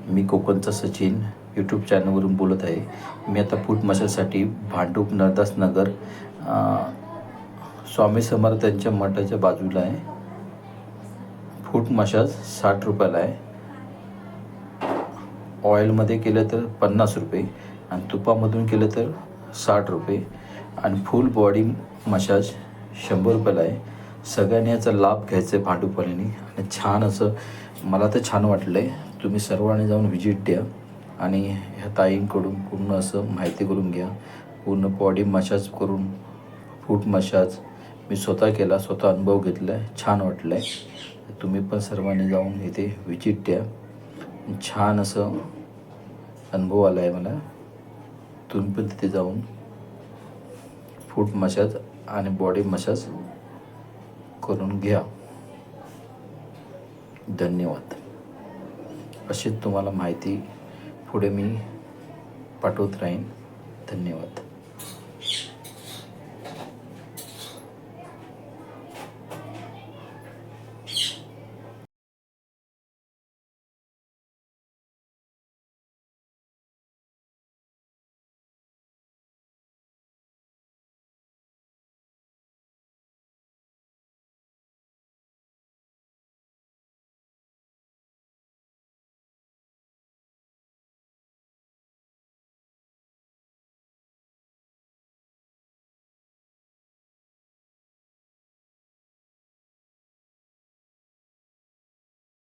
मी कोकणचा सचिन यूट्यूब चॅनलवरून बोलत आहे. मी आता फूट मसाजसाठी भांडूप नरदास नगर स्वामी समर्थांच्या मठाच्या बाजूला आहे. फूट मसाज 60 रुपयाला आहे. ऑइलमध्ये केलं तर 50 रुपये आणि तुपामधून केलं तर 60 रुपये आणि फुल बॉडी मसाज 100 रुपयाला आहे. सगळ्यांनी याचा लाभ घ्यायचा आहे भांडूपवाल्यांनी आणि छान असं मला तर छान वाटलं आहे. तुम्ही सर्वांनी जाऊन व्हिजिट द्या आणि ह्या ताईंकडून पूर्ण असं माहिती करून घ्या. पूर्ण बॉडी मसाज करून फूट मसाज मी स्वतः केला, स्वतः अनुभव घेतला आहे, छान वाटलं आहे. तुम्ही पण सर्वांनी जाऊन इथे व्हिजिट द्या. छान असं अनुभव आला आहे मला. तुम्ही पण तिथे जाऊन फूट मसाज आणि बॉडी मसाज करून घ्या. धन्यवाद. अशीच तुम्हाला माहिती पुढे मी पाठवत राहीन. धन्यवाद.